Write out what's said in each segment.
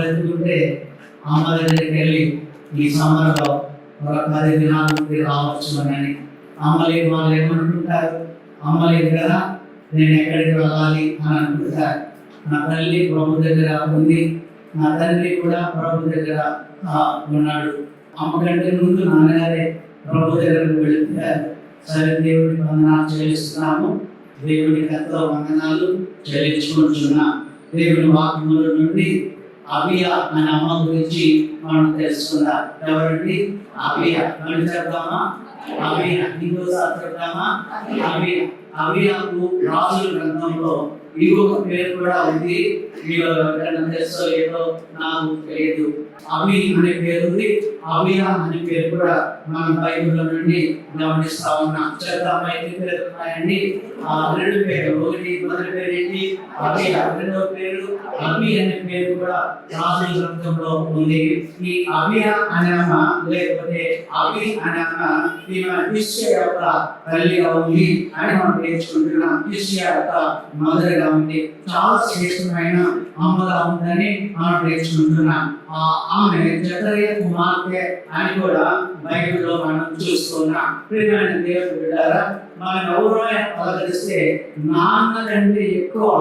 ఎత్తుకుంటే అమ్మ దగ్గరికి వెళ్ళి ఈ సమ్మర్లో ఒక 10 దినాల నుండి రావచ్చు అని అమ్మ లేదు. వాళ్ళు ఏమనుకుంటారు, అమ్మ లేదు కదా నేను ఎక్కడికి వెళ్ళాలి అని అనుకుంటారు. నా తల్లి ప్రభు దగ్గర ఉంది, నా తండ్రి కూడా ప్రభు దగ్గర ఉన్నాడు. అమ్మ కంటే ముందు నాన్నగారే ప్రభు దగ్గరకు వెళుతారు. సరే, దేవుడికి వందనాలు చెల్లిస్తున్నాము, దేవుడికి ఎంతో వందనాలు చెల్లించుకుంటున్నా. దేవుడి వాక్యముల నుండి అబియా అనే అమ్మ గురించి మనం తెలుసుకుందాం. ఎవరండి అబియా? మనం చెప్తామా అబియా? ఇంకోసారి చెప్తామా అబియా? అబియాకు రాజుల గ్రంథంలో ఇంకొక పేరు కూడా ఉంది. మీరు ఎవరికైనా తెలుసో ఏదో నాకు తెలియదు. అబి అనే పేరు ఉంది, అబియా అనే పేరు కూడా మనం బైబిల్లో నుండి గమనిస్తా ఉన్నాం. చెప్తామా? ఎన్ని పేర్లు ఉన్నాయండి? 2 పేర్లు. ఒకటి మొదటి పేరు ఏంటి? అబియా. రెండవ పేరు అబి అనే పేరు కూడా రాజుల గ్రంథంలో ఉంది. ఈ అబియా అనే అమ్మ లేకపోతే అబి అనే అమ్మ ఈమె ఇష్యా యొక్క తల్లిగా ఉంది అని మనం నేర్చుకుంటున్నాం. ఇష్యా యొక్క మదర్గా ఉంది. చాలా శ్రేష్టమైన అమ్మగా ఉందని మనం నేర్చుకుంటున్నాం. ఆమె జకరియా కుమార్తె అని కూడా బైబిల్లో మనం చూస్తున్నాం. ప్రియమైన దేవుని బిడ్డలారా, మనం ఎవరో పలకరిస్తే నాన్న కంటే ఎక్కువ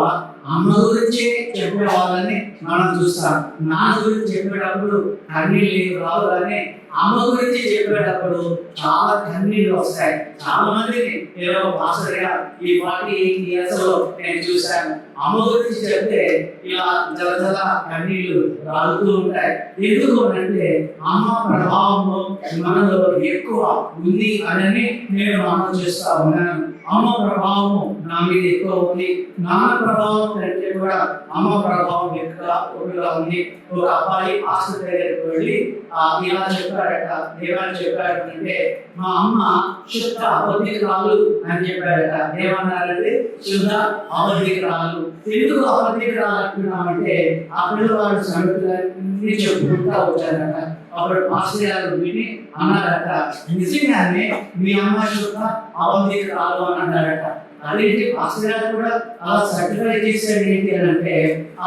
అమ్మ గురించి చెప్పే వాళ్ళని మనం చూస్తాం. నాన్న గురించి చెప్పేటప్పుడు కన్నీళ్ళు రావు, కానీ అమ్మ గురించి చెప్పేటప్పుడు చాలా కన్నీళ్ళు వస్తాయి. చాలా మందిని ఏదో పాస్టర్గా ఈ 48 years లో నేను చూశాను. అమ్మ గురించి చెప్తే ఇలా జలజల కన్నీళ్లు రాలుతూ ఉంటాయి. ఎందుకు అంటే అమ్మ ప్రభావము మనలో ఎక్కువ ఉంది అని నేను మనం చేస్తా ఉన్నాను. అమ్మ ప్రభావము నా మీద ఎక్కువ ఉంది. నాన్న ప్రభావం కంటే కూడా అమ్మ ప్రభావం ఎక్కువగా ఉంది. ఒక అబ్బాయి ఆస్పత్రి దగ్గరికి వెళ్ళి ఇలా చెప్పాడట, ఏమని చెప్పాడంటే మా అమ్మ శుద్ధ అబద్ధికురాలు అని చెప్పాడట. ఏమన్నారంటే శుద్ధ అబద్ధికురాలు. ఎందుకు అబద్ధికురాలు అంటున్నామంటే ఆ పిల్లవాడు సంగతులన్నీ చెప్పుకుంటా వచ్చారట. అప్పుడు మాస్టర్ గారు విని అన్నారట, నిజంగానే మీ అమ్మ శుద్ధ అబద్ధికురాలు అని అన్నారట. అదేంటి మాస్టర్ గారు కూడా అలా సర్టిఫై చేశాడు ఏంటి అని అంటే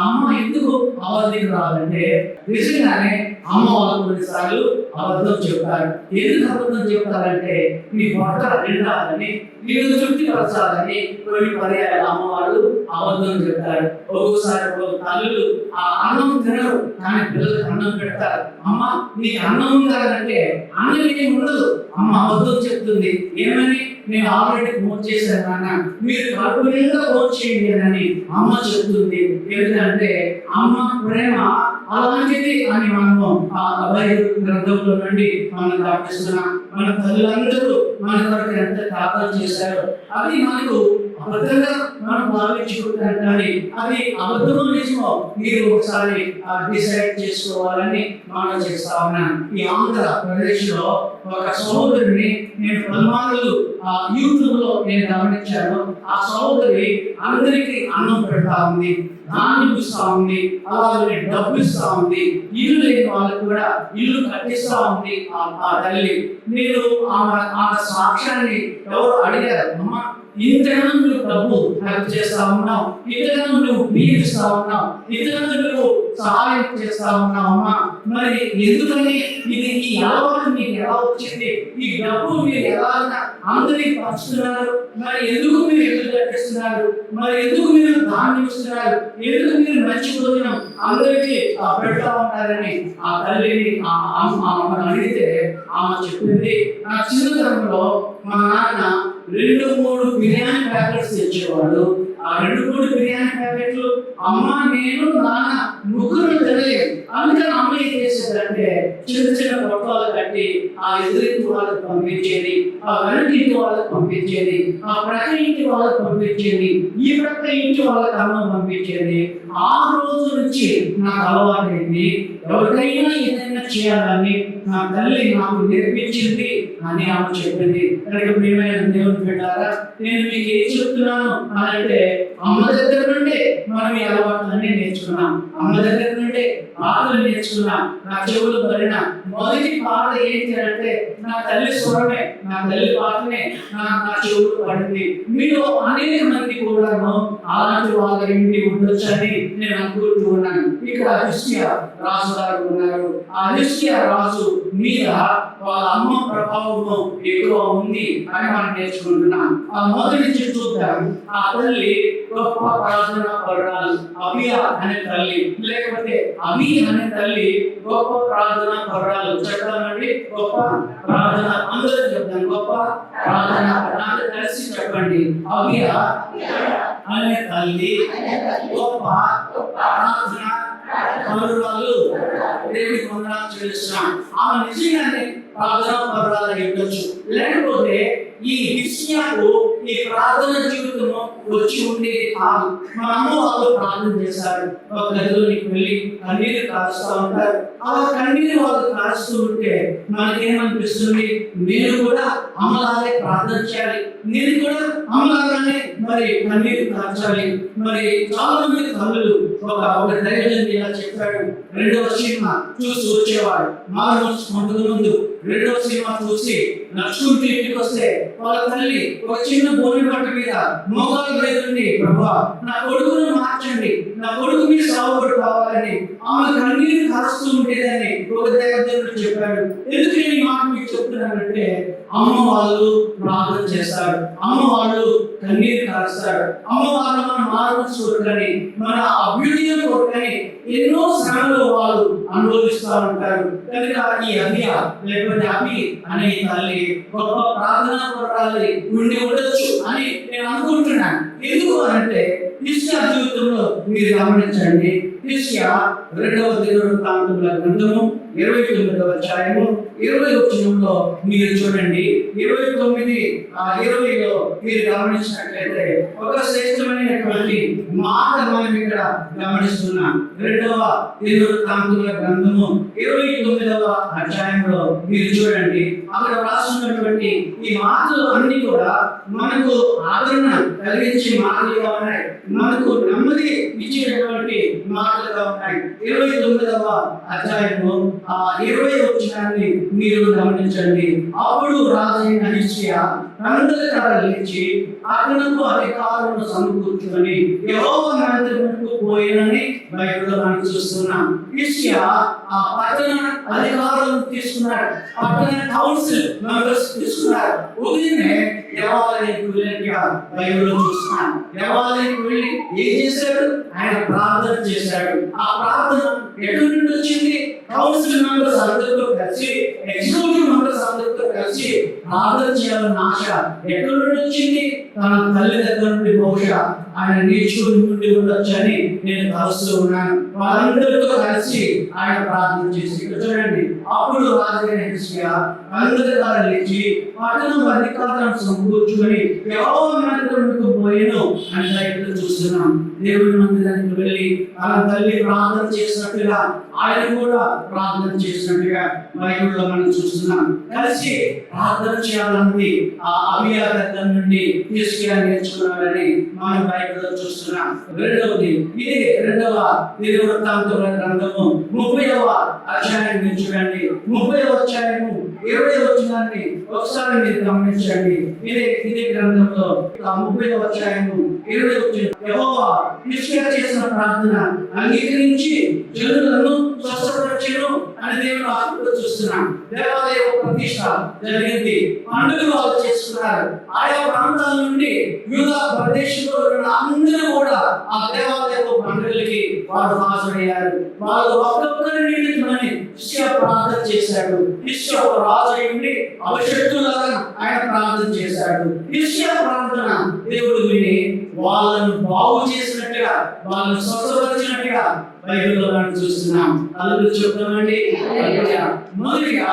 అమ్మ ఎందుకు అబద్ధికురాలంటే నిజంగానే అమ్మ వాళ్ళు కొన్నిసార్లు అబద్ధం చెప్తారు. ఎందుకు అబద్ధం చెప్తారంటే మీ బట్టలు నిండాలని, మీరు తృప్తిపరచాలని కొన్ని పర్యాయాలు అమ్మ వాళ్ళు అబద్ధం చెప్తారు. ఒక్కొక్కసారి తల్లులు ఆ అన్నం తినరు, కానీ పిల్లలకు అన్నం పెడతారు. అమ్మ నీకు అన్నం ఉండాలంటే అన్నం ఏమి ఉండదు. అమ్మ అబద్ధం చెప్తుంది. ఏమని? నేను ఆల్రెడీ ఫోన్ చేశాను నాన్న, మీరు కడుపు నిండా ఫోన్ చేయండి అని అమ్మ చెప్తుంది. ఎందుకంటే అమ్మ ప్రేమ అలాంటిది అని మనము ఆ బైబిల్ గ్రంథంలో నుండి మనం గమనిస్తున్నాం. మన తల్లులందరూ మన కొరకు ఎంత త్యాగం చేశారో అది మనకు అబద్ధంగా మనం భావించుకుంటాం, కానీ అది అబద్ధమో నిజమో మీరు ఒకసారి డిసైడ్ చేసుకోవాలని మనం చేస్తా ఉన్నాను. ఈ ఆంధ్రప్రదేశ్ లో ఒక సహోదరుని నేను పలుమార్లు యూట్యూబ్ లో నేను గమనించాను. ఆ సహోదరి అందరికీ అన్నం పెడతా ఉంది, దాన్ని ఇస్తా ఉంది, అలాగే డబ్బు ఇస్తా ఉంది. ఇల్లు లేని వాళ్ళకు కూడా ఇల్లు కట్టిస్తా ఉంది ఆ తల్లి. మీరు ఆ సాక్ష్యాన్ని ఎవరు అడిగారు? అమ్మ ఇంతకన్నా నువ్వు డబ్బు హెల్ప్ చేస్తా ఉన్నావు, ఇంతకన్నా నువ్వు బియ్యం ఇస్తా ఉన్నావు, ఇంతకన్నా నువ్వు సహాయం చేస్తా ఉన్నావు అమ్మా, మరి ఎందుకని ఇది ఈ అలవాటు మీకు ఎలా వచ్చింది? ఈ డబ్బు మీరు ఎలా అందరికి పంచుతున్నారు? మరి ఎందుకు మీరు ఎదురు కట్టిస్తున్నారు? మరి ఎందుకు మీరు దాన్ని ఇస్తున్నారు? ఎందుకు మీరు మంచి భోజనం అందరికీ పెడతా ఉంటారని ఆ తల్లిని ఆమెను అడిగితే ఆమె చెప్పింది, నా చిన్నతనంలో మా నాన్న 2-3 బిర్యానీ ప్యాకెట్స్ తెచ్చేవాడు. ఆ 2-3 బిర్యానీ ప్యాకెట్లు అమ్మ నేను నాన్న ముగ్గురు తినలేదు. అందుకని అమ్మ ఏం చేసేదంటే చిన్న చిన్న పొట్టాలు కట్టి ఆ ఎదురింటి వాళ్ళకి పంపించేది, ఆ వెనక ఇంటి వాళ్ళకి పంపించేది, ఆ ప్రక్క ఇంటి వాళ్ళకి పంపించేది, ఈ ప్రక్క ఇంటి వాళ్ళకి అన్నం పంపించేది. ఆ రోజు నుంచి నాకు అలవాటైంది, ఎవరికైనా ఏదైనా చేయాలని నా తల్లి నాకు నేర్పించింది అని ఆమె చెప్పింది. కనుక ప్రియమైన దేవుని బిడ్డలారా, నేను మీకు ఏం చెప్తున్నాను అంటే అమ్మ దగ్గర నుండే మనం ఈ అలవాట్లన్నీ నేర్చుకున్నాం. అమ్మ దగ్గర నుండే పాటలు నేర్చుకున్నాం. నా చెవులు పడిన మొదటి పాట ఏంటి అంటే నా తల్లి స్వరమే, నా తల్లి పాటనే నా చెవులు పడింది. మీరు అనేక మంది కూడాను అలాంటి వాళ్ళ ఇంటి ఉండొచ్చని నేను అనుకుంటూ ఉన్నాను. ఇక్కడ హిజ్కియా రాజు గారు ఉన్నారు. ఆ హిజ్కియా రాజు మీద వాళ్ళ అమ్మ ప్రభావము ఎక్కువ ఉంది అని మనం నేర్చుకుంటున్నాం. ఆ మొదటి నుంచి చూద్దాం. ఆ తల్లి గొప్ప ప్రార్థన పరురాలు, అబియా అనే తల్లి, లేకపోతే అబి అనే తల్లి గొప్ప ప్రార్థన పరురాలు. చెప్పండి, గొప్ప ప్రార్థన. అందరూ చెప్తాను, గొప్ప ప్రార్థన. నాకు కలిసి చెప్పండి, అబియా అనే తల్లి గొప్ప ప్రార్థన పరురాలు. దేవుడి వందనాలు చెల్లిస్తున్నాం. ఆమె నిజంగానే ప్రార్థన పరురాలు ఉండొచ్చు. లేకపోతే ఈ హిజ్కియాకు ఈ ప్రార్థన జీవితము వచ్చి ఉండేది కాదు. మా అమ్మ వాళ్ళు ప్రార్థన చేశారు. ఒక గదిలోనికి వెళ్ళి కన్నీరు కారుస్తూ ఉంటారు. ఆ కన్నీరు వాళ్ళు కారుస్తూ ఉంటే మనకేమనిపిస్తుంది? నేను కూడా అమ్మలాగే ప్రార్థన చేయాలి, నేను కూడా అమ్మలాగానే మరి కన్నీరు కార్చాలి. మరి చాలా మంది తల్లులు ఒక దైవజనుడు ఇలా చెప్పాడు. రెండవ సినిమా చూసి వచ్చేవాడు. ముందు రెండవ సినిమా చూసి నడుచుకుంటూ ఇంటికి వస్తే వాళ్ళ తల్లి ఒక చిన్న బోని పట్ట మీద మోకాలు లేదండి, ప్రభా నా కొడుకును మార్చండి, నా కొడుకు మీద సాగుబడి కావాలని ఆమె కన్నీరు కారుస్తూ ఉండేదని ఒక దైవజనుడు చెప్పాడు. ఎందుకు నేను ఈ మాట మీకు చెప్తున్నానంటే, అమ్మ వాళ్ళు ప్రార్థన చేస్తారు, అమ్మ వాళ్ళు కన్నీరు కారుస్తారు, అమ్మ వాళ్ళు మన మార్పు చూడకని, మన అభ్యుదయం కొరకని ఎన్నో శ్రమలు వాళ్ళు అనుభవిస్తూ ఉంటారు. కనుక ఈ అబియా లేకపోతే అబి అనే తల్లి గొప్ప ప్రార్థన పరురాలి ఉండి ఉండొచ్చు అని నేను అనుకుంటున్నాను. ఎందుకు అంటే హిజ్కియా జీవితంలో మీరు గమనించండి. హిజ్కియా 2వ దినవృత్తాంతముల గ్రంథము 29వ అధ్యాయము 20వ వచనంలో మీరు చూడండి. 29:20లో మీరు గమనించినట్లయితే ఒక శ్రేష్టమైనటువంటి మాట మనం ఇక్కడ గమనిస్తున్నాం. 2వ దినవృత్తాంతముల గ్రంథము 29వ అధ్యాయంలో మీరు చూడండి. అక్కడ రాస్తున్నటువంటి ఈ మాటలు అన్ని కూడా మనకు ఆదరణ కలిగించే మాటలుగా ఉన్నాయి, మనకు నెమ్మది ఇచ్చేటటువంటి మాటలుగా ఉన్నాయి. 29వ అధ్యాయము 20వ వచనాన్ని మీరు గమనించండి. అప్పుడు రాజైన హిజ్కియా తనంతట లేచి అతనకు అధికారులను సమకూర్చుకొని యెహోవా మందిరమునకు పోయినని బైబిల్లో మనం చూస్తున్నాం. హిజ్కియా ఆ పట్టణ అధికారులను తీసుకున్నాడు, పట్టణ కౌన్సిల్ మెంబర్స్ తీసుకున్నాడు. ఉదయమే దేవాలయానికి వెళ్ళినట్టుగా బైబిల్లో చూస్తున్నాం. దేవాలయానికి వెళ్ళి ఏం చేశాడు? ఆయన ప్రార్థన చేశాడు. ఆ ప్రార్థన ఎక్కడి నుండి వచ్చింది? కౌన్సిల్ మెంబర్స్ అందరితో కలిసి, ఎగ్జిక్యూటివ్ మెంబర్స్ అందరితో కలిసి ప్రార్థన చేయాలన్న ఆశ ఎక్కడి నుండి వచ్చింది? తన తల్లి దగ్గర నుండి బహుశా ఆయన నేర్చుకుని నుండి ఉండొచ్చని నేను తలుస్తూ ఉన్నాను. వాళ్ళందరితో కలిసి ఆయన ప్రార్థన చేసి, చూడండి, అప్పుడు రాజైన హిజ్కియా అందరితో లేచి పట్టణం అధికారులను సమకూర్చుకొని యెహోవా మందిరమునకు పోయెను అని బైబిల్లో చూస్తున్నాం. దేవుని మందిరానికి వెళ్ళి తన తల్లి ప్రార్థన చేసినట్టుగా ఆయన కూడా ప్రార్థన చేసినట్టుగా బైబిల్లో మనం చూస్తున్నాం. కలిసి ప్రార్థన చేయాలని ఆ అబియా దగ్గర నుండి హిజ్కియా నేర్చుకున్నాడని మనం బైబిల్లో చూస్తున్నాం. రెండవది, ఇది 2వ దినవృత్తాంతముల గ్రంథము 30వ అధ్యాయాన్ని చూడండి. 30వ అధ్యాయము 20వ వచనాన్ని ఒకసారి మీరు గమనించండి. ఇదే గ్రంథంలో 30వ అధ్యాయము 20వ వచనం, యెహోవా హిజ్కియా చేసిన ప్రార్థన అంగీకరించి జనులను స్వస్థపరచెను అని దేవుడు ఆత్మతో చూస్తున్నాం. దేవాలయ ప్రతిష్ఠ జరిగింది, పండుగలు వాళ్ళు చేసుకున్నారు. ఆయా ప్రాంతాల నుండి యూదా ప్రదేశంలో ఉన్న అందరూ కూడా ఆ దేవాలయ పండుగలకి వారు హాజరయ్యారు. వాళ్ళు ఒక్కొక్కరి నిమిత్తమని హిజ్కియా ప్రార్థన చేశాడు. హిజ్కియా ఒక రాజు అయ్యుండి అభిషక్తులాగా ఆయన ప్రార్థన చేశాడు. హిజ్కియా ప్రార్థన దేవుడు విని వాళ్ళను బాగు చేసినట్టుగా, వాళ్ళను స్వస్థపరిచినట్టుగా బైబిల్లో మనం చూస్తున్నాం. అందులో చెప్తామండి. మొదటిగా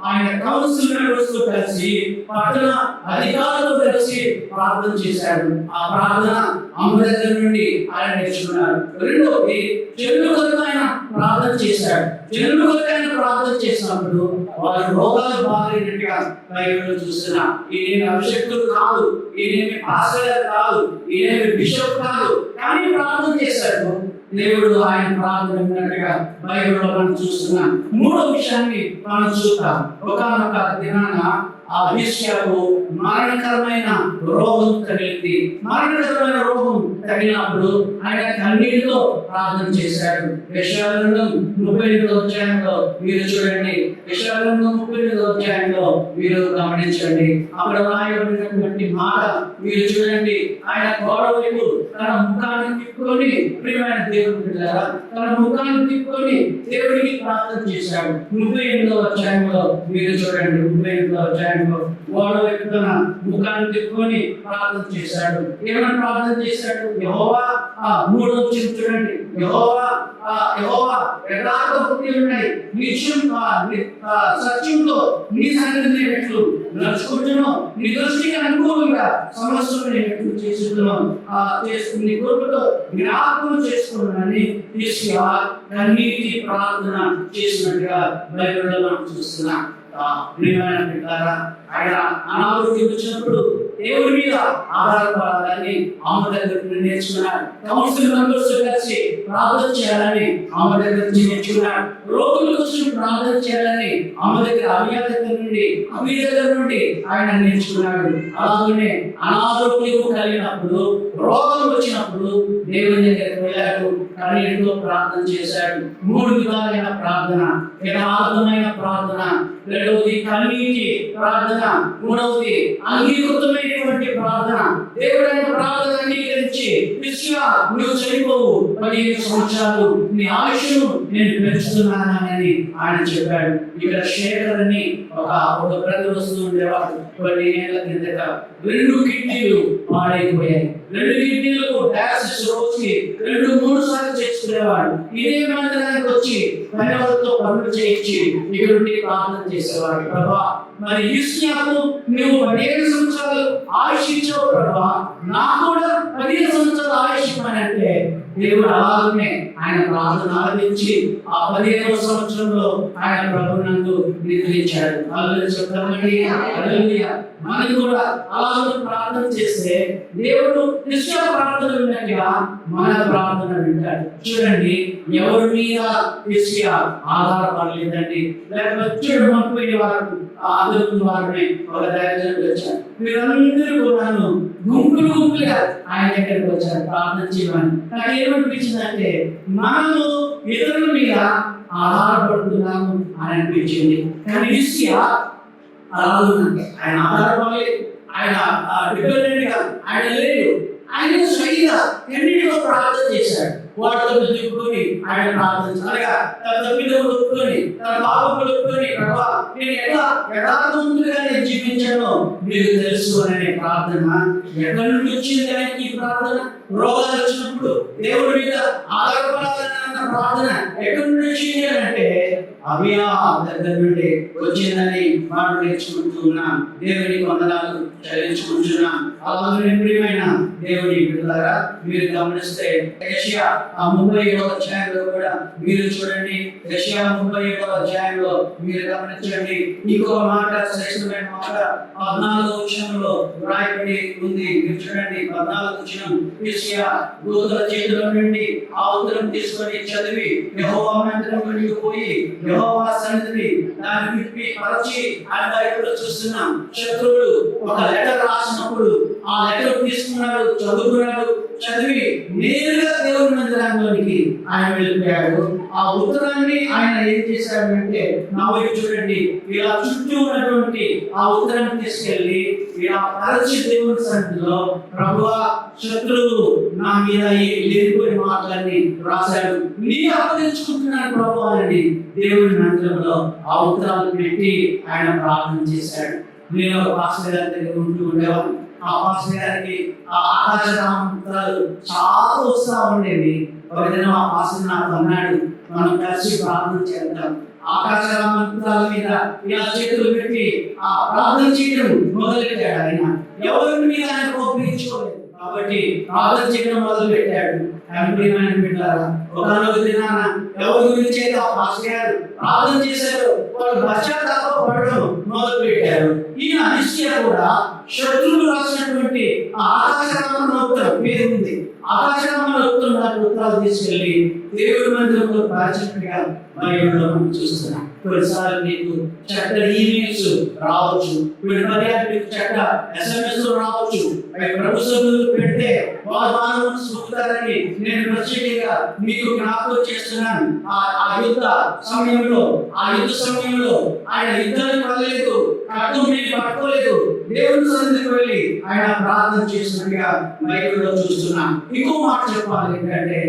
ఆయన కౌన్సిల్ మెంబర్స్ తో కలిసి, పట్టణ అధికారులతో కలిసి ప్రార్థన చేశాడు. ఆ ప్రార్థన అమ్మ దగ్గర నుండి ఆయన నేర్చుకున్నారు. రెండోది, జనుల కొరకు ఆయన ప్రార్థన చేశాడు. జనుల కొరకు ఆయన ప్రార్థన చేసినప్పుడు వారి రోగాలు బాగైనట్టుగా బైబిల్లో చూస్తున్నాం. ఈయన అభిషక్తుడు కాదు, ఈయనేమి పాస్టర్ కాదు, ఈయనేమి బిషప్ కాదు, కానీ ప్రార్థన చేశాడు. దేవుడు ఆయన ప్రార్థన విన్నట్టుగా బైబిల్లో మనం చూస్తున్నాం. మూడో విషయాన్ని మనం చూద్దాం. ఒకానొక దినాన ఆ హిజ్కియాకు మరణకరమైన రోగం తగిలింది. మరణకరమైన రోగం తగిలినప్పుడు ఆయన కన్నీటితో ప్రార్థన చేశాడు. యెషయా గ్రంథం 38వ అధ్యాయంలో మీరు చూడండి. యెషయా గ్రంథం 38వ అధ్యాయంలో మీరు గమనించండి. అక్కడ రాయబడినటువంటి మాట మీరు చూడండి. ఆయన గోడ వైపు తన ముఖాన్ని తిప్పుకొని, ప్రియమైన దేవుని బిడ్డలారా, తన ముఖాన్ని తిప్పుకొని దేవుడికి ప్రార్థన చేశాడు. 38వ అధ్యాయంలో మీరు చూడండి. 38వ అధ్యాయంలో గోడ వైపు తన ముఖాన్ని తిప్పుకొని ప్రార్థన చేశాడు. ఏమని ప్రార్థన చేశాడు? యెహోవా, 3వ వచనం చూడండి. యెహోవా యథార్థ భక్తి ఉన్నాయి, సత్యంతో నీ సన్నిధిని ఎట్లు నడుచుకుంటున్నావు, నీ దృష్టికి అనుకూలంగా సమస్యలు నేను ఎట్లు చేసుకున్నాను, నీ కొడుకుతో జ్ఞాపకం చేసుకున్నానని హిజ్కియా కన్నీటి ప్రార్థన చేసినట్టుగా బైబిల్లో మనం చూస్తున్నాం. ప్రియమైన బిడ్డలారా, ఆయన అనారోగ్యం వచ్చినప్పుడు దేవుడి మీద ఆధారపడాలని ఆమె దగ్గర నేర్చుకున్నాడు. కౌన్సిల్ మెంబర్స్ కలిసి ప్రార్థన చేయాలని ఆమె దగ్గర నుంచి నేర్చుకున్నాడు. రోగుల కోసం ప్రార్థన చేయాలని ఆమె దగ్గర అవి దగ్గర నుండి ఆయన నేర్చుకున్నాడు. అలాగే అనారోగ్యం కలిగినప్పుడు, రోగం వచ్చినప్పుడు దేవుని దగ్గరికి వెళ్ళాడు. కన్నీటితో ప్రార్థన చేశాడు. 3 విధాలైన ప్రార్థన: యథార్థమైన ప్రార్థన, రెండవది కన్నీటి ప్రార్థన, మూడవది అంగీకృతమైనటువంటి ప్రార్థన. దేవుడైన ప్రార్థన అంగీకరించి, హిజ్కియా నువ్వు చనిపోవు, 15 సంవత్సరాలు నీ ఆయుష్ను నేను పెంచుతున్నానని ఆయన చెప్పాడు. ఇక్కడ శేఖర్ అని ఒక బ్రదర్ వస్తూ ఉండేవాడు. 10 ఏళ్ల కిందట 2 కిడ్నీలు పాడైపోయాయి. 2 కిడ్నీలకు డయాలసిస్ రోజుకి 2-3 సార్లు చేసుకునేవాడు. ఇదే మందిరానికి వచ్చి పనివాళ్ళతో పనులు చేయించి ఇక్కడ ప్రార్థన చేసేవాడు. ప్రభా, మరి హిజ్కియాకు నువ్వు 15 సంవత్సరాలు ఆయుష్ ఇచ్చావు ప్రభా, నాకు కూడా 15 సంవత్సరాలు ఆయుష్ ఇవ్వనంటే దేవుడు అలాగే ఆయన ప్రార్థన ఆలకించి ఆ 15వ సంవత్సరంలో ఆయన ప్రభునందు నిద్రించాడు. మనం కూడా అలాగే ప్రార్థన చేస్తే దేవుడు హిజ్కియా ప్రార్థన విన్నట్టుగా మన ప్రార్థన వింటాడు. చూడండి, ఎవరి మీద హిజ్కియా ఆధారపడలేదండి. లేకపోతే మనుకునే వారు ఆదరణ వారిని ఒక దైవజనుడు వచ్చారు. వీరందరూ కూడాను గుంపులుగా ఆయన దగ్గరికి వచ్చారు ప్రార్థన చేయమని. నాకు ఏమనిపించిందంటే, మనము ఇతరుల మీద ఆధారపడుతున్నాము అని అనిపించింది. కానీ హిజ్కియా అలా ఉందంటే ఆయన ఆధారపడలేదు, ఆయన డిపెండెంట్ గా ఆయన లేదు. ఆయన స్వయంగా ఎన్నిటిలో ప్రార్థన చేశాడు. వాటితో చెప్పుకొని ఆయన ప్రార్థన అనగా తన తప్పిదములు ఒప్పుకొని, తన పాపములు ఒప్పుకొని, ప్రభా నేను ఎలా యథార్థవంతుడిగా నేను జీవించానో మీకు తెలుసు అనే ప్రార్థన. ఎక్కడి నుండి వచ్చింది ఆయనకి ఈ ప్రార్థన? రోగాలు వచ్చినప్పుడు దేవుడి మీద ఆధారపడాలన్న ప్రార్థన ఎక్కడి నుండి వచ్చింది అంటే అభియా దగ్గర నుండి వచ్చిందని మనం నేర్చుకుంటూ ఉన్నాం. దేవునికి వందనాలు చెల్లించుకుంటున్నాం. అలాగే ప్రియమైన దేవుని బిడ్డలారా, మీరు గమనిస్తే యెషయా 37వ అధ్యాయంలో కూడా మీరు చూడండి. యెషయా 37వ అధ్యాయంలో మీరు గమనించండి. ఇంకో మాట, శ్రేష్టమైన మాట 14వ వచనంలో రాయబడి ఉంది. మీరు చూడండి 14వ వచనం. యెషయా దూతల చేతిలో నుండి ఆ ఉత్తరం తీసుకొని చదివి యెహోవా మందిరంలోకి పోయి యెహోవా సన్నిధిని దాన్ని విప్పి పరచి ఆయన వైపు చూస్తున్నాం. శత్రువుడు ఒక లెటర్ రాసినప్పుడు ఆ లెటర్ తీసుకున్నాడు, చదువుకున్నాడు, చదివి నేరుగా దేవుని మందిరంలోనికి ఆయన వెళ్ళిపోయాడు. ఆ ఉత్తరాన్ని ఆయన ఏం చేశాడంటే, నా వైపు చూడండి, ఇలా చుట్టూ ఉన్నటువంటి ఆ ఉత్తరాన్ని తీసుకెళ్లి ఇలా పరచి దేవుని సన్నిధిలో, ప్రభువా శత్రువు నా మీద లేనిపోయిన మాటలన్నీ రాశాడు, నీ అప్పగించుకుంటున్నాను ప్రభు అని దేవుని మందిరంలో ఆ ఉత్తరాలు పెట్టి ఆయన ప్రార్థన చేశాడు. నేను పాస్టర్ గారి దగ్గర ఉంటూ ఉండేవాడు. ఆ పాస్టర్ గారికి ఆ ఆకాశరామాలు చాలా వస్తూ ఉండేవి. ఒక దినం ఆ పాస్టర్ నాకు అన్నాడు, మనం కలిసి ప్రార్థన చేద్దాం. ఆకాశరామాల మీద ఇలా చేతులు పెట్టి ఆ ప్రార్థన చేయడం మొదలెట్టాడు. ఆయన ఎవరి మీద ఆయన కోపించుకోలేదు కాబట్టి ప్రార్థన చేయడం మొదలు పెట్టాడు. ఒకనొక దినాన ఎవరి గురించి అయితే ఆ పాస్టర్ గారు ప్రార్థన చేశారు, వాళ్ళు పశ్చాత్తాపడడం మొదలు పెట్టారు. ఈయన హిజ్కియా కూడా శత్రువులు రాసినటువంటి ఆకాశరామన్న ఉత్తరం పేరు ఉంది. ఆకాశరామన్న ఉత్తరం నాకు ఉత్తరాలు తీసుకెళ్ళి దేవుడి మందిరంలో ప్రాచుర్యంగా బైబిల్లో మనం చూస్తున్నాం. కొన్నిసార్లు నీకు చట్ట ఈమెయిల్స్ రావచ్చు, మీకు చట్ట SMS రావచ్చు. అవి ప్రభుత్వం పెడితే వారు చూపుతారని నేను ప్రత్యేకంగా మీకు జ్ఞాపకం చేస్తున్నాను. ఆ యుద్ధ సమయంలో ఆయన యుద్ధానికి వెళ్ళలేదు, ఖడ్గం మీరు పట్టుకోలేదు, దేవుని సన్నిధికి వెళ్ళి ఆయన ప్రార్థన చేసినట్టుగా బైబిల్లో చూస్తున్నాం. ఇంకో మాట చెప్పాలి ఏంటంటే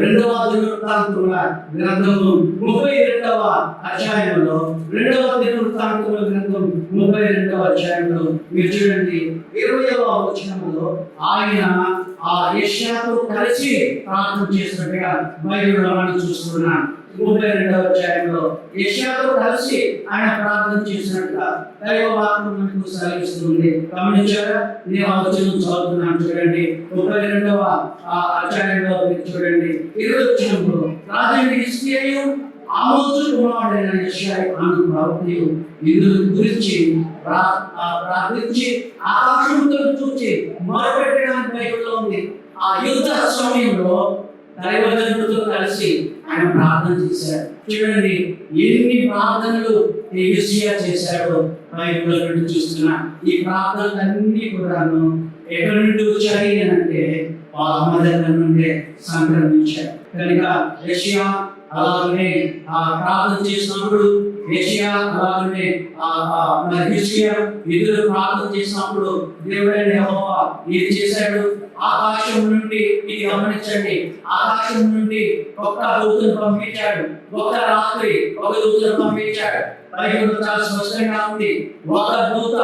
2వ దినవృత్తాంతముల గ్రంథము 32వ అధ్యాయంలో 2వ దినవృత్తాంతముల గ్రంథం 32వ అధ్యాయంలో మీరు చూడండి 20వ వచనంలో ఆయన ఆ యెషయాతో కలిసి ప్రార్థన చేసినట్టుగా బైబిల్లో మనం చూస్తున్నాం. 32వ అధ్యాయంలో యెషయాతో కలిసి ఆయన ప్రార్థన చేసినట్టుగా దైవ వాక్యం మనకు సెలవిస్తుంది. గమనించారా? నేను ఆ వచనం చదువుతున్నాను చూడండి. 32వ అధ్యాయంలో చూడండి 20వ వచనంలో రాజు హిజ్కియా ఆమోజు కుమారుడైన యెషయా అను ప్రవక్తయు ఇందును గురించి ప్రార్థించి ఆకాశంతో చూచి మొరపెట్టడానికి బైబిల్లో ఉంది. ఆ యుద్ధ సమయంలో దైవజనుడితో కలిసి ఆయన ప్రార్థన చేశాడు. చూడండి ఎన్ని ప్రార్థనలు హిజ్కియా చేశాడో బైబిల్లో నుండి చూస్తున్నా. ఈ ప్రార్థనలన్నీ కూడాను ఎక్కడి నుండి వచ్చాయి అంటే అమ్మ దగ్గర నుండే సంక్రమించాయి. కనుక యెషయా అలాగే ప్రార్థన చేసినప్పుడు యెషయా అలాగే హిజ్కియా ఇద్దరు ప్రార్థన చేసినప్పుడు దేవుడైన యెహోవా ఏం చేశాడు? ఆకాశం నుండి ఇది గమనించండి, ఆకాశం నుండి ఒక్క దూతను పంపించాడు. ఒక రాత్రి ఒక దూతను పంపించాడు. బైబిల్లో చాలా స్పష్టంగా ఉంది. ఒక దూత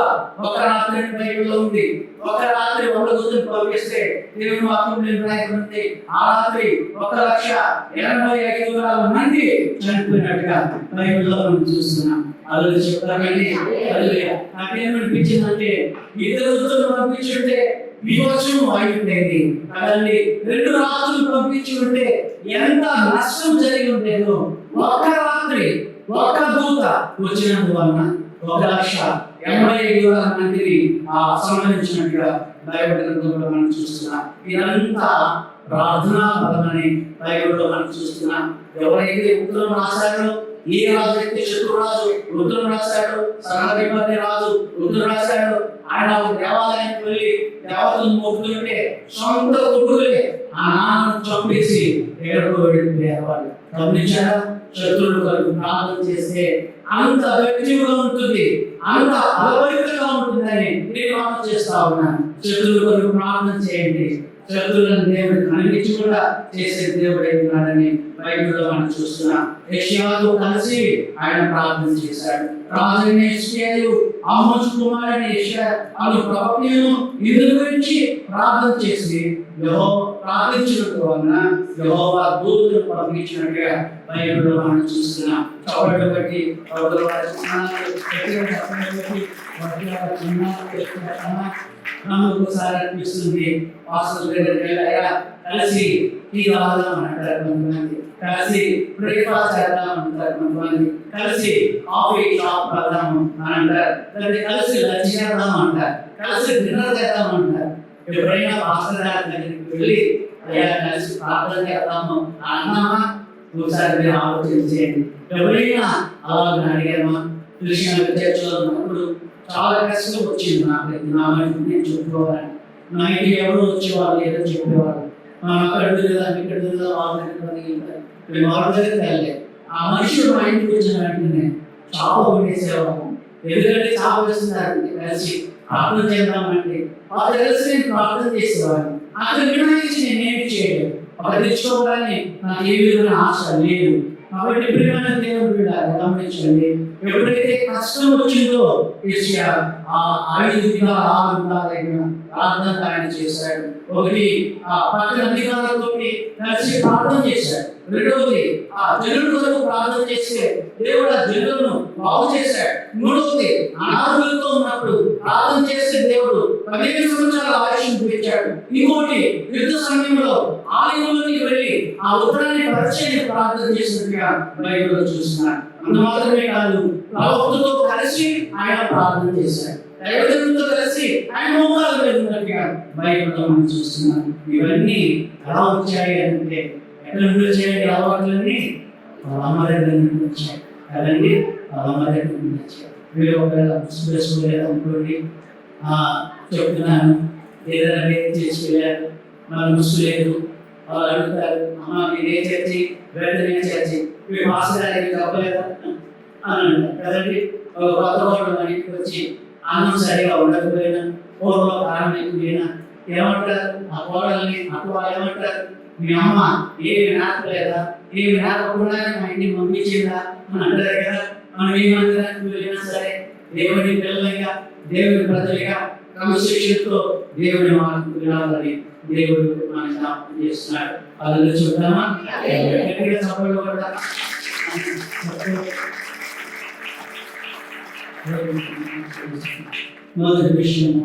ఒక రాత్రి బైబిల్లో ఉంది. ఒక రాత్రి ఒక దూతను పంపిస్తే దేవుని వాక్యం నిర్ణయించింది ఆ రాత్రి 1,85,000 మంది చనిపోయినట్టుగా బైబిల్లో మనం చూస్తున్నాం. అలా చెప్తానండి. నాకేమనిపించిందంటే ఇద్దరు దూతలు పంపించుంటే విమోచనం అయి కదండి. 2 రాత్రులు పంపించి ఉంటే ఎంత నష్టం జరిగి ఉండేదో. ఒక్క రాత్రి ఒక్క దూత వచ్చినందువలన 1,85,000 మందిని సంహరించినట్టుగా బైబిల్ గ్రంథంలో మనం చూస్తున్నాం. ఇదంతా ప్రార్థనా బలమని బైబిల్లో మనం చూస్తున్నాం. ఎవరైతే ఉత్తరం రాశారో, ఏ రాజు అయితే శత్రురాజు ఉత్తరం రాశాడు, సర్వాధిపతి రాజు ఉత్తరం రాశాడు, ఆయన దేవాలయానికి వెళ్ళి దేవతను మొక్కుతుంటే సొంత కొడుకులే ఆ నాన్నను చంపేసి ఎక్కడికో వెళ్ళిపోయేవాళ్ళు. గమనించారా? శత్రువులు కొరకు ప్రార్థన చేస్తే అంత వ్యక్తిగా ఉంటుంది, అంత అలవైకగా ఉంటుందని నేను ఆలోచన చేస్తా ఉన్నాను. శత్రువుల కొరకు ప్రార్థన చేయండి. శత్రువులను దేవుడు కనిపించి కూడా చేసే దేవుడే ఉన్నాడని బైబిల్లో మనం చూస్తున్నాం. యెషయాతో కలిసి ఆయన ప్రార్థన చేశాడు. రాజు హిజ్కియా ఆమోజు కుమారుడైన యెషయా అను ప్రవక్తను ఇందుని గురించి ప్రార్థన చేసి ప్రార్థించడం వలన యెహోవా దూతను పంపించినట్టుగా బైబిల్లో మనం చూస్తున్నాం. కాబట్టి బట్టి ఒకసారి అనిపిస్తుంది పాస్టర్ దగ్గరికి వెళ్ళాయా కలిసి టీ తాగుదాం అంటారు కొంతమంది, కలిసి బ్రేక్ఫాస్ట్ చేద్దాం అంటారు కొంతమంది, కలిసి కాఫీ షాప్ వెళ్దాం అని అంటారు, కలిసి లంచ్ చేద్దాం అంటారు, కలిసి డిన్నర్ చేద్దాం అంటారు. ఎప్పుడైనా పాస్టర్ గారి దగ్గరికి వెళ్ళి అయ్యా కలిసి ప్రార్థన చేద్దాము అన్నామా? ఒకసారి మీరు ఆలోచన చేయండి. ఎవరైనా అలాగే అడిగామా? కృష్ణ చర్చలో ఉన్నప్పుడు చాలా కష్టం వచ్చింది నాకైతే. నా మనిషి నేను చెప్పుకోవాలని నా ఇంటికి ఎవరు వచ్చేవాళ్ళు ఏదో చెప్పేవాళ్ళు, అక్కడ ఇక్కడ వాళ్ళ దగ్గరికి వెళ్ళలేదు. ఆ మనుషులు మా ఇంటికి వచ్చిన వెంటనే చాప వండేసేవాళ్ళం. ఎందుకంటే చాప వేస్తున్నారంటే కలిసి ప్రార్థన చేద్దామంటే వాళ్ళు కలిసి నేను ప్రార్థన చేసేవాడిని. అక్కడ నిర్ణయించి నేనేమి చేయలేదు. అక్కడ తెచ్చుకోవాలని నాకు ఏ విధమైన ఆశ లేదు. కాబట్టి ప్రియమైన దేవుడు గమనించండి, ఎప్పుడైతే కష్టం వచ్చిందో యెషయా ఆ 5 విధాలు ప్రార్థన ఆయన చేశాడు. ఒకటి ఆ పట్టణ అధికారులతో కలిసి ప్రార్థన చేశాడు. రెండవది ఆ జనుల కొరకు ప్రార్థన చేస్తే దేవుడు ఆ జనులను బాగు చేశాడు. మూడవది అనాథులతో ఉన్నప్పుడు ప్రార్థన చేస్తే దేవుడు 15 సంవత్సరాల ఆయుష్ను పెంచాడు. ఇంకోటి యుద్ధ సమయంలో ఆలయంలోకి వెళ్ళి ఆ ఉత్తరాన్ని పరిచయం ప్రార్థన చేసినట్టుగా బైబిల్లో చూస్తున్నాడు. అంత మాత్రమే కాదు, ప్రవక్తతో కలిసి ఆయన ప్రార్థన చేశాడు, దైవజనులతో కలిసి ఆయన మోకాళ్ళ మీద ఉన్నట్టుగా బైబిల్లో మనం చూస్తున్నాం. ఇవన్నీ ఎలా వచ్చాయి అంటే ఎక్కడ నుండి వచ్చాయి అలవాట్లన్నీ? వాళ్ళ అమ్మ దగ్గర నుండి వచ్చాయి కదండి, వాళ్ళ అమ్మ దగ్గర నుండి వచ్చాయి. మీరు ఒకవేళ అనుకోండి, చెప్తున్నాను, ఏదైనా వేరు చేసుకెళ్ళారు, మన ముసు లేదు, వాళ్ళు అడుగుతారు, అమ్మ మీరే చర్చి వెంటనే చర్చి మీ మాస్టర్ గారికి చెప్పలేదా అని అంటారు కదండి. కొత్త వాళ్ళు మన ఇంటికి వచ్చి అన్నం సరిగా ఉండకపోయినా, పూర్వం కారణం ఎక్కువైనా ఏమంటారు? ఆ కోడల్ని అప్పుడు ఏమంటారు? మీ అమ్మ ఏమి నాకలేదా, ఏమి నాకకుండా మా ఇంటికి పంపించిందా అని అంటారు కదా. మనం ఏ మందిరానికి వెళ్ళినా సరే దేవుని పిల్లలుగా, దేవుని ప్రజలుగా క్రమశిక్షణతో దేవుని మాటకు వినాలని దేవుడు మన జ్ఞాపకం చేస్తున్నాడు. అది చూద్దామా? మొదటి విషయము,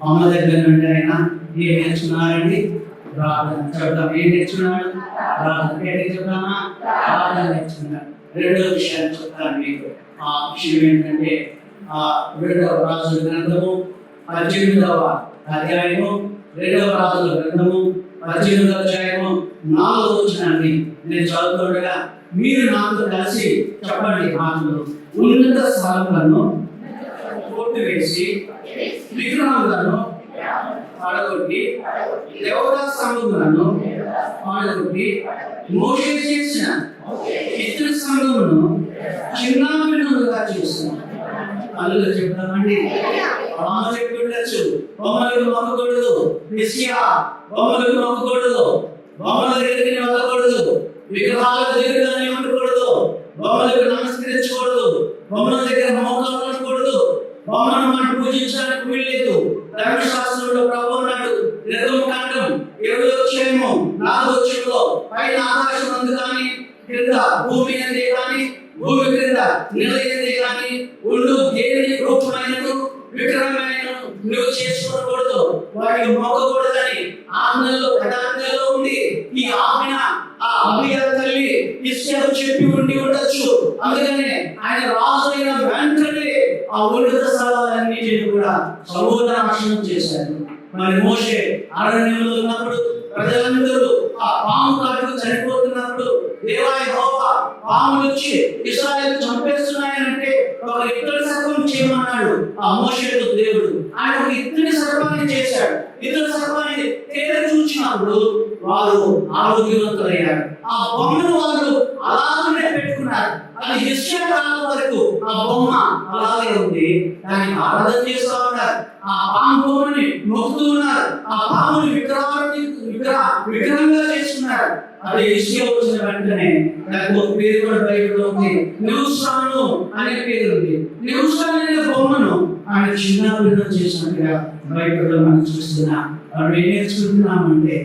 అమ్మ దగ్గర నుండి ఆయన ఏం నేర్చుకున్నారండి? ప్రార్థన. చెప్తాం, ఏం నేర్చుకున్నాడు? ప్రార్థన. చెప్తామా? ప్రార్థన నేర్చుకున్నాడు. రెండో విషయాన్ని చెప్తాను మీకు. ఆ విషయం ఏంటంటే, 2వ రాజుల గ్రంథము 18వ అధ్యాయము, 2వ రాజుల గ్రంథము 18వ అధ్యాయము 4వ వచనాన్ని నేను చదువుతుండగా మీరు నాతో కలిసి చెప్పండి. ఆత్మలో ఉన్నత స్థలములను కొట్టివేసి విగ్రహాలను పడగొట్టి దేవతా స్తంభములను పడగొట్టి మోషే చేసిన ఇతర స్తంభములను చిన్నాభిన్నంగా చేస్తున్నాను. అందులో చెప్తామండి, అమ్మ చెప్తుండొచ్చు, బొమ్మలకు మొక్కకూడదు, మెస్సియా బొమ్మలకు మొక్కకూడదు, బొమ్మల దగ్గరికి వెళ్ళకూడదు, విగ్రహాల దగ్గరగానే ఉండకూడదు, బొమ్మలకు నమస్కరించకూడదు, బొమ్మల దగ్గర మోకాలు ఉండకూడదు, బొమ్మను మనం పూజించడానికి వీల్లేదు. ధర్మశాస్త్రంలో ప్రభు అన్నాడు, నిర్గమకాండం 20వ అధ్యాయము 4వ వచనంలో, పైన ఆకాశం అందు కానీ క్రింద భూమి అందే కానీ భూమి క్రింద నిలయందే కానీ ఉండు దేని రూపమైనను విగ్రహమైనను నువ్వు చేసుకోకూడదు, వాటికి మొక్కకూడదని ఆజ్ఞలో ప్రధానంలో ఉంది. ఈ ఆజ్ఞ ఆ అబియా తల్లి ఇస్రాయేలు చెప్పి ఉండి ఉండొచ్చు. అందుకనే ఆయన రాజు అయిన వెంటనే ఆ ఉన్నత స్థలాలన్నిటిని కూడా సమూల నాశనం చేశారు. మరి మోషే అరణ్యంలో ఉన్నప్పుడు ప్రజలందరూ ఆ పాము కాటుకు చనిపోతున్నప్పుడు దేవా యెహోవా పాములు వచ్చి ఇశ్రాయేలు చంపేస్తున్నాయనంటే ఒక ఇత్తడి సర్పం చేయమన్నాడు ఆ మోషేతో దేవుడు. ఆయన ఒక ఇత్తడి సర్పాన్ని చేశాడు. ఇత్తడి సర్పాన్ని తేర చూచినప్పుడు వారు ఆరోగ్యవంతులయ్యారు. ఆ బొమ్మను వాళ్ళు అలాగే పెట్టుకున్నారు. అది హిస్టరీ కాలం వరకు ఆ బొమ్మ అలాగే ఉంది. దాన్ని ఆరాధన చేస్తూ ఉన్నారు. ఆ పాము బొమ్మని మొక్కుతూ ఉన్నారు. ఆ పాముని విగ్రహంగా చేస్తున్నారు. అది హిస్టరీ వచ్చిన వెంటనే నాకు ఒక పేరు కూడా బైబిల్లో ఉంది, నిహుష్రాను అనే పేరు ఉంది. నిహుష్రాను అనే బొమ్మను ఆయన చిన్నాభిన్నం చేసినట్టుగా బైబిల్లో మనం చూస్తున్నాం. మనం ఏం నేర్చుకుంటున్నామంటే,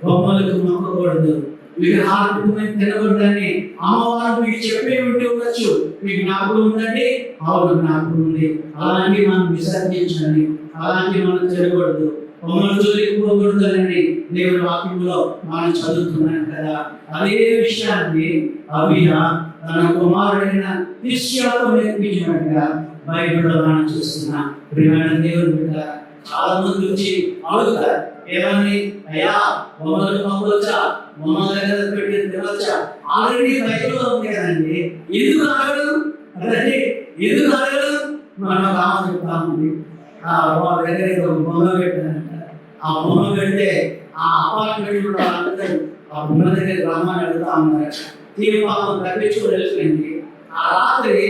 బొమ్మలకు మొక్కకూడదు, విగ్రహాలకు తినకూడదని అమ్మవారు మీకు చెప్పే ఉండి ఉండొచ్చు. మీకు జ్ఞాపకం ఉందండి? అవును, జ్ఞాపకం ఉంది. అలాంటివి మనం విసర్జించాలి, అలాంటివి మనం తినకూడదు, బొమ్మలు జోలికి పోకూడదు అని దేవుని వాక్యంలో మనం చదువుతున్నాం కదా. అదే విషయాన్ని అబియా తన కుమారుడైన తిష్యాకు నేర్పించినట్టుగా బైబిల్లో మనం చూస్తున్నాం. ప్రియమైన దేవుని బిడ్డ, చాలా మంది వచ్చి అడుగుతారు, ఏమని? అయ్యా బొమ్మలు పంపవచ్చా, బొమ్మల దగ్గర పెట్టి తినవచ్చా? ఆల్రెడీ బైబిల్లో ఉంది కదండి, ఎందుకు అడగడం? అదండి ఎందుకు అడగడం? మనం కామ చెప్తామండి. వాళ్ళ దగ్గర ఒక బొమ్మ పెట్టారంట. ఆ బొమ్మ పెడితే ఆ అపార్ట్మెంట్ అందరూ ఆ బొమ్మ దగ్గర రమ్మని అడుగుతా ఉన్నారు. తీర్మానం తప్పించుకొని వెళ్ళిపోయింది. ఆ రాత్రి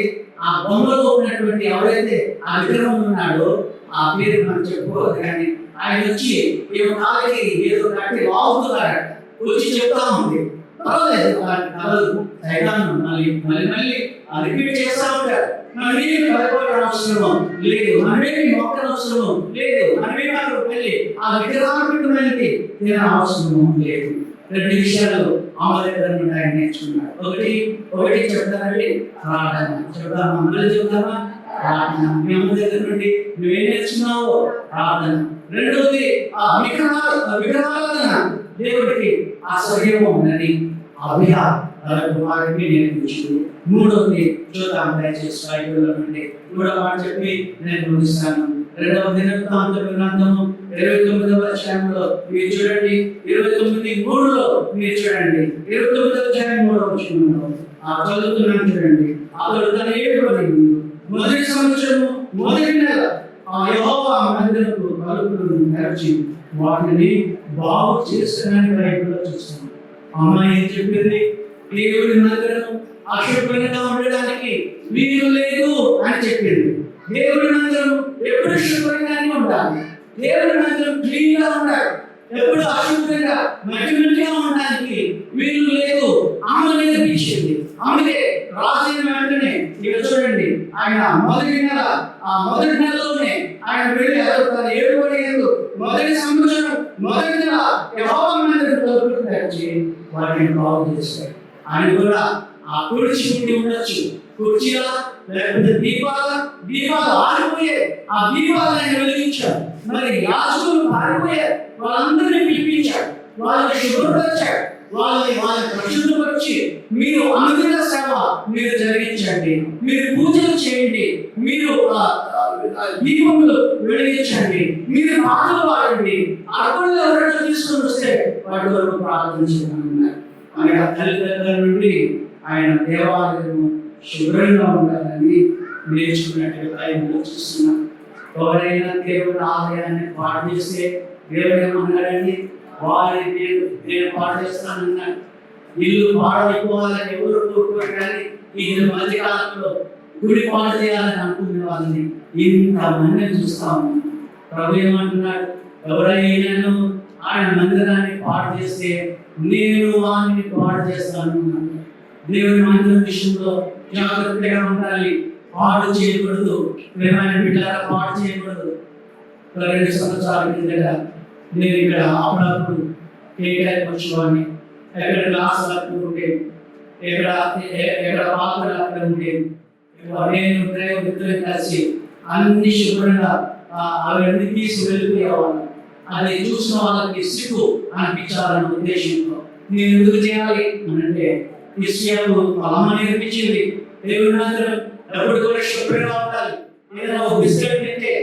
ఆ బొమ్మలో ఉన్నటువంటి ఎవరైతే ఆ విగ్రహం ఉన్నాడో, ఆ పేరు మనం చెప్పుకోవాలి కానీ, ఆయన వచ్చి ఏమో కాళ్ళకి ఏదో కట్టి వాగుతున్నారట. వచ్చి చెప్తా ఉంది, పర్వాలేదు కలదు సైతాను మళ్ళీ మళ్ళీ మళ్ళీ రిపీట్ చేస్తా ఉంటారు. మనమేమి భయపడడం అవసరం లేదు, మనమేమి మొక్కడం అవసరం లేదు, మనమేమి అక్కడ వెళ్ళి ఆ విగ్రహాత్మకమైనది తిన అవసరం లేదు. 2 విషయాలు అమ్మ దగ్గర నుండి ఆయన నేర్చుకున్నాడు. ఒకటి చెప్తానండి, ప్రార్థన. చెప్తామా? మళ్ళీ చెప్తామా? ప్రార్థన. మీ అమ్మ దగ్గర నుండి నువ్వేం నేర్చుకున్నావో ప్రార్థన. రెండోది ఆ విగ్రహారాధన దేవుడికి అసహ్యము ఉన్నది. అబియా తన కుమారుడికి నేర్పించింది. మూడవది చూద్దాం దయచేసి బైబిల్లో నుండి. మూడవ మాట చెప్పి నేను ముగిస్తాను. రెండవ దినవృత్తాంతముల గ్రంథము 29వ అధ్యాయంలో మీరు చూడండి, 29:3లో మీరు చూడండి, 29వ అధ్యాయం 3వ వచనంలో చదువుతున్నాను చూడండి. అతడు తన 7వ మొదటి సంవత్సరము మొదటి నెల యెహోవా మందిరపు తలుపులను తెరచి వాటిని బాగు చేస్తానని బైబిల్లో చూస్తాం. అమ్మాయి ఏం చెప్పింది? దేవుడి మందిరం అశుభ్రంగా ఉండడానికి వీలు లేదు అని చెప్పింది. దేవుడి మందిరం ఎప్పుడు శుభ్రంగానే ఉండాలి. దేవుడి మందిరం క్లీన్ గా ఉండాలి. ఎప్పుడు అశుభ్రంగా మట్టిగా ఉండడానికి వీలు లేదు ఆమె నేర్పించింది. ఆమె రాజైన వెంటనే ఇక చూడండి, ఆయన మొదటి నెలలోనే ఆయన వెళ్ళి తన 7వ మొదటి సంవత్సరం మొదటి నెల యెహోవా మందిరం తలుపులు తెరిచి వాటిని బాగు చేశాడు. ఆయన కూడా ఆ కుర్చీ ఉండి ఉండొచ్చు, కుర్చీలా లేకపోతే దీపాలు ఆరిపోయే ఆ దీపాలను వెలిగించాడు. మరి యాజకులు పారిపోయారు, వాళ్ళందరినీ పిలిపించాడు, వాళ్ళని శుభ్రపరిచాడు, వాళ్ళని పరిశుద్ధపరిచి మీరు అనుదిన సేవ మీరు జరిగించండి, మీరు పూజలు చేయండి, మీరు దీపములు వెలిగించండి, మీరు పాటలు పాడండి, అర్పణలు ఎవరైనా తీసుకొని వస్తే వాటి వరకు ప్రార్థన చేయమన్నారు. మన తల్లిదండ్రుల నుండి ఆయన దేవాలయము శుభ్రంగా ఉండాలని నేర్చుకున్నట్టు బైబిల్లో చూస్తున్నాం. ఎవరైనా దేవుడి ఆలయాన్ని పాడు చేస్తే దేవుడు ఏమన్నాడండి? వారిని నేను పాడు చేస్తానన్నాడు. ఇల్లు పాడైపోవాలని ఎవరు కోరుకోరు, కానీ ఈ మధ్యకాలంలో గుడి పాడు చేయాలని అనుకునే వాళ్ళని ఇంతమంది చూస్తాము. ప్రభు ఏమంటున్నాడు? ఎవరైనా ఆయన మందిరాన్ని పాడు చేస్తే నేను వారిని పాడు చేస్తాను. దేవుని మందిరం విషయంలో జాగ్రత్తగా ఉండాలి, పాడు చేయకూడదు. ప్రేమైన బిడ్డలారా, పాడు చేయకూడదు. 2 సంవత్సరాల కిందట నేను ఇక్కడ అప్పుడప్పుడు కేటాయి వచ్చేవాడిని. ఎక్కడ గ్లాసులు అక్కడ ఉండేవి, ఎక్కడ పాత్రలు అక్కడ ఉండేవి. నేను మిత్రులు కలిసి అన్ని శుభ్రంగా అవన్నీ తీసి వెళ్ళిపోయేవాళ్ళం. అది చూసిన వాళ్ళకి సిగ్గు అనిపించాలన్న ఉద్దేశంతో నేను ఎందుకు చేయాలి అంటే ఈ విషయాలు అమ్మ నేర్పించింది. దేవుడి మందిరం ఎప్పుడు కూడా శుభ్రంగా ఉండాలి. ఏదైనా ఒక బిస్కెట్ తింటే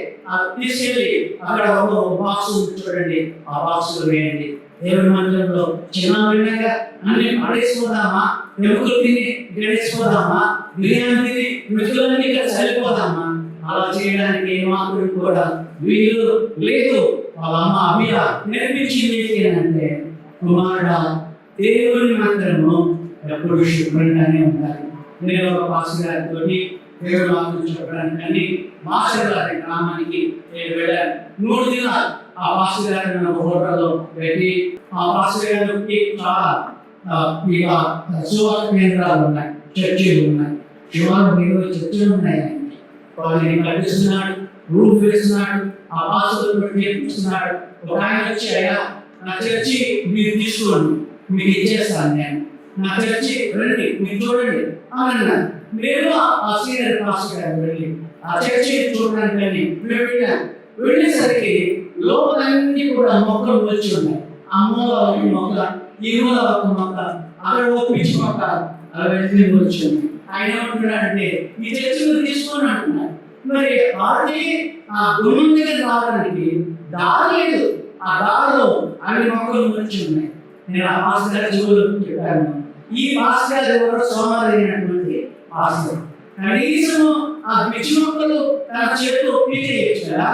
తీసుకెళ్ళి అక్కడ ఒక బాక్స్ చూడండి, ఆ బాక్స్ లో వేయండి. దేవుడి మందిరంలో చిన్న భిన్నంగా అన్ని పడేసుకోదామా, ఎముకలు తిని గడేసుకోదామా, బిర్యానీ తిని మృతులన్నీ ఇక్కడ చల్లిపోదామా? అలా చేయడానికి ఏమాత్రం కూడా వీలు లేదు. వాళ్ళ అమ్మ అభియ నేర్పించింది ఏంటంటే, కుమారుడా దేవుని మందిరము ఎప్పుడు శుభ్రంగానే ఉండాలి. నేను ఒక పాస్టర్ గారితో దేవుడు నాకు చెప్పడానికి మాస్టర్ గారి గ్రామానికి నేను వెళ్ళాను. 3 దినాలు ఆ పాస్టర్ గారిని నన్ను హోటల్లో పెట్టి, ఆ పాస్టర్ గారికి చాలా సువార్త కేంద్రాలు ఉన్నాయి, చర్చిలు ఉన్నాయి, సుమారు 20 చర్చిలు ఉన్నాయి. వాళ్ళని కట్టిస్తున్నాడు, రూఫ్ వేస్తున్నాడు, ఆ పాస్టర్లు నేర్పిస్తున్నాడు. ఒక ఆయన వచ్చి, అయ్యా నా చర్చి మీరు తీసుకోండి, మీకు ఇచ్చేస్తాను, నేను నా చర్చి రండి మీరు చూడండి అన్నాను. నేను ఆ సీనియర్ పాస్టర్ గారు వెళ్ళి ఆ చర్చి చూడడానికి వెళ్ళేసరికి లోపలన్నీ కూడా మొక్కలు వచ్చి ఉన్నాయి. ఆ మూల ఒక మొక్క, ఈ మూల ఒక మొక్క, అక్కడ ఒక పిచ్చి మొక్క, అవన్నీ వచ్చి ఉన్నాయి. ఆయన ఏమంటున్నాడంటే ఈ చర్చి మీరు తీసుకొని అంటున్నారు. మరి వారికి ఆ గుమ్మం దగ్గర రావడానికి దారి లేదు. ఆ దారిలో అన్ని మొక్కలు వచ్చి ఉన్నాయి. నేను ఆ పాస్టర్ గారి చెవులు చెప్పాను, ఈ పాస్టర్ గారు ఎవరో సోమవారైనటువంటి పాస్టర్, కనీసం ఆ పిచ్చి మొక్కలు తన చేతితో పీకేయచ్చు కదా.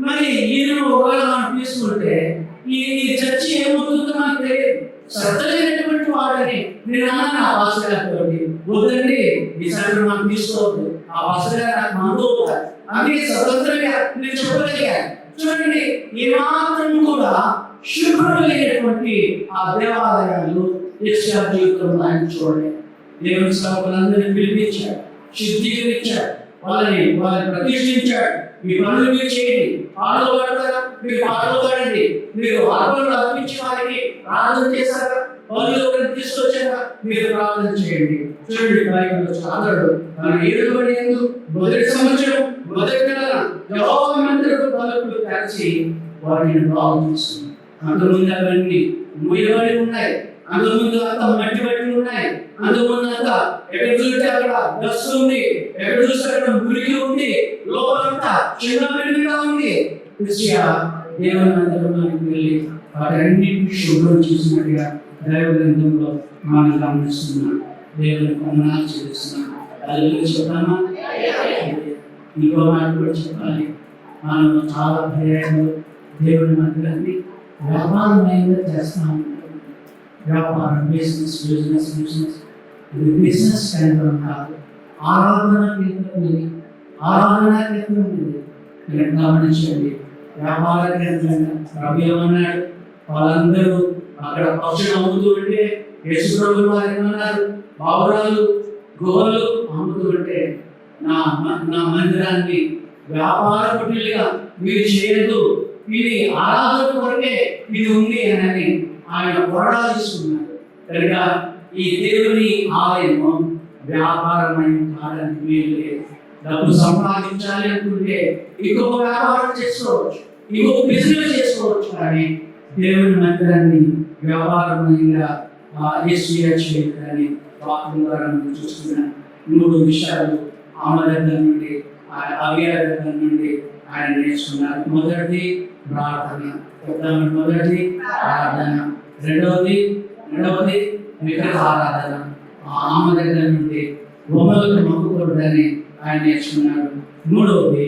మరి ఈయన ఒకవేళ మనం తీసుకుంటే ఈ చర్చి ఏమవుతుందో మనకు తెలియదు. శ్రద్ధ లేనటువంటి వాడని నేను అన్నాను ఆ పాస్టర్ గారితో, వద్దండి ఈసారి మనం తీసుకోవద్దు, ఆ పాస్టర్ గారు నాకు మందుతారు, అందుకే స్వతంత్రంగా నేను చెప్పగలిగాను. చూడండి, ఏమాత్రం కూడా శుభ్రం లేనటువంటి ఆ దేవాలయాలు యెషయా జీవితంలో ఆయన చూడలేదు. దేవుని సేవకులందరినీ పిలిపించాడు, శుద్ధీకరించాడు, వాళ్ళని ప్రతిష్ఠించాడు. మీ పనులు మీరు చేయండి, పాటలు పాడతారా మీరు పాటలు పాడండి, మీరు అర్పణలు అర్పించి వారికి ప్రార్థన చేశారా, వాళ్ళు తీసుకొచ్చారా మీరు ప్రార్థన చేయండి. చూడండి, అతడు తన 7వ మొదటి సంవత్సరం మొదటి నెల యెహోవా మందిరపు తలుపులు తెరచి వాటిని బాగు చేస్తుంది. అంతకుముందు అవన్నీ మూయబడి ఉన్నాయి, అంతకుముందు అంతా మట్టి బట్టలు ఉన్నాయి, అంతకుముందు అంతా ఎక్కడ చూస్తే అక్కడ డస్ట్ ఉంది, ఎక్కడ చూస్తే అక్కడ మురికి ఉంది, లోపలంతా చిన్న బిడ్డగా ఉంది. క్రిస్టియా దేవుని మందిరంలోకి వెళ్ళి వాటన్నిటిని శుభ్రం చేసినట్టుగా దైవ గ్రంథంలో మనం గమనిస్తున్నాం. దేవుని వందనాలు చెల్లిస్తున్నాం. హల్లెలూయా చెప్తామా? ఇంకో మాట కూడా చెప్పాలి. మనం చాలా పర్యాయాలు దేవుని మందిరాన్ని వ్యాపారమయంగా చేస్తా ఉంటాం. వ్యాపారం, బిజినెస్ ఇది బిజినెస్ కేంద్రం కాదు, ఆరాధన కేంద్రం ఇది. ఆరాధన కేంద్రం ఇది. మీరు గమనించండి. వ్యాపార కేంద్రంగా రవి ఏమన్నాడు? వాళ్ళందరూ అక్కడ పక్షులు అమ్ముతూ ఉంటే యేసు ప్రభువు వారు ఏమన్నారు? బావురాలు గుహలు అమ్ముతూ ఉంటే నా మందిరాన్ని వ్యాపార కుటీలుగా మీరు చేయదు, ఇది ఆరాధన కొరకే ఇది ఉంది అని ఆయన పోరాడుతున్నారు. కనుక ఈ దేవుని ఆలయము వ్యాపారమైన కాడానికి వీలు లేదు. డబ్బు సంపాదించాలి అనుకుంటే ఇంకొక వ్యాపారం చేసుకోవచ్చు, ఇంకొక బిజినెస్ చేసుకోవచ్చు. కానీ దేవుని మందిరాన్ని వ్యాపారమైన చేయని వాక్యం ద్వారా మనం చూస్తున్నాం. 3 విషయాలు ఆమె దగ్గర నుండి అవ్య దగ్గర నుండి ఆయన నేర్చుకున్నారు. మొదటిది ప్రార్థన. మొదటిది ప్రార్థన. రెండవది విగ్రహారాధన. ఆమె దగ్గర నుండి బొమ్మలకు మొక్కుకూడదని ఆయన నేర్చుకున్నారు. మూడవది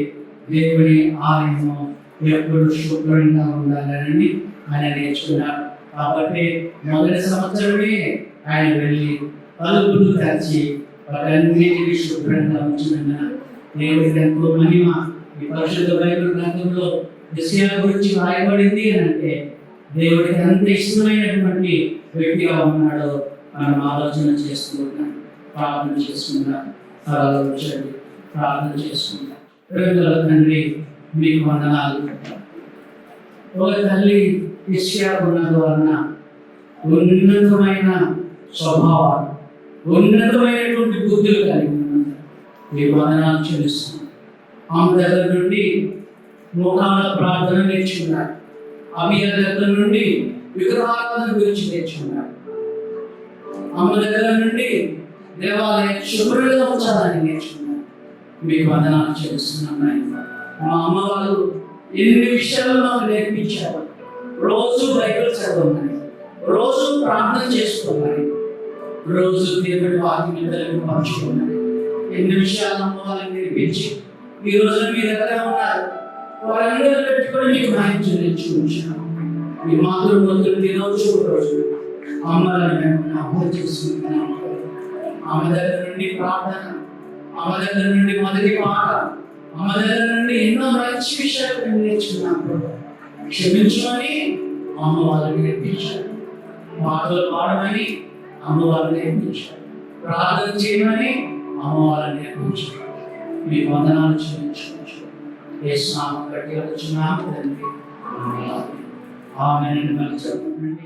దేవుని ఆలయము ఎప్పుడు శుభ్రంగా ఉండాలని ఆయన నేర్చుకున్నారు. కాబట్టి మొదటి సంవత్సరమే ఆయన వెళ్ళి తలుపులు తెరిచి వాటన్నిటిని శుభ్రంగా ఉంచినందున దేవుడికి ఎంతో మహిమ. ఈ పరిశుద్ధ బైబిల్ గ్రంథంలో యోసియా గురించి రాయబడింది అని అంటే దేవుడికి ఎంత ఇష్టమైనటువంటి వ్యక్తిగా ఉన్నాడో మనం ఆలోచన చేసుకుంటున్నాం, ప్రార్థన చేసుకుంటాం. ప్రార్థన చేసుకుంటాం. ప్రేమగల తండ్రి, మీకు వందనాలు. ఒక తల్లి యోసియా ఉన్నందు వలన ఉన్నతమైన స్వభావాలు, ఉన్నతమైనటువంటి బుద్ధులు కలిగి ఉన్నది. మీకు వందనాలు చెల్లిస్తున్నాం. ఆమె దగ్గర నుండి మోకాళ్ళ ప్రార్థన నేర్చుకున్నారు. ఆమె దగ్గర నుండి విగ్రహారాధన గురించి నేర్చుకున్నారు. ఆమె దగ్గర నుండి దేవాలయం శుభ్రంగా ఉంచాలని నేర్చుకున్నారు. మీకు వందనాలు చెల్లిస్తున్నాం. మా అమ్మ వాళ్ళు ఎన్ని విషయాలు మాకు నేర్పించారు. రోజు బైబిల్ చదవమని, రోజు ప్రార్థన చేసుకోమని, రోజు దేవుడి వాక్యం పంచుకోమని ఎన్ని విషయాలు అమ్మ వాళ్ళని నేర్పించి ఈ రోజు మీ దగ్గర ఉన్నారు. వారందరూ పెట్టుకొని మీకు న్యాయం చెల్లించుకుంటున్నాం. మీ మాతృమూర్తులు తినవచ్చు రోజు అమ్మలను మేము అమలు చేసుకుంటున్నాం. ఆమె దగ్గర నుండి ప్రార్థన, ఆమె దగ్గర నుండి మొదటి పాట, ఆమె దగ్గర నుండి ఎన్నో మంచి విషయాలు మేము నేర్చుకున్నాం. క్షమించమని అమ్మ వాళ్ళని నేర్పించారు. పాటలు పాడమని అమ్మ వాళ్ళని నేర్పించారు. ప్రార్థన చేయమని అమ్మ వాళ్ళని నేర్పించారు. మీ వందనాలు చెల్లించుకోవచ్చు. యేసు నామములో గట్టిగా వచ్చున్నాము తండ్రి. ఆమేన్. మళ్ళీ చెప్పండి.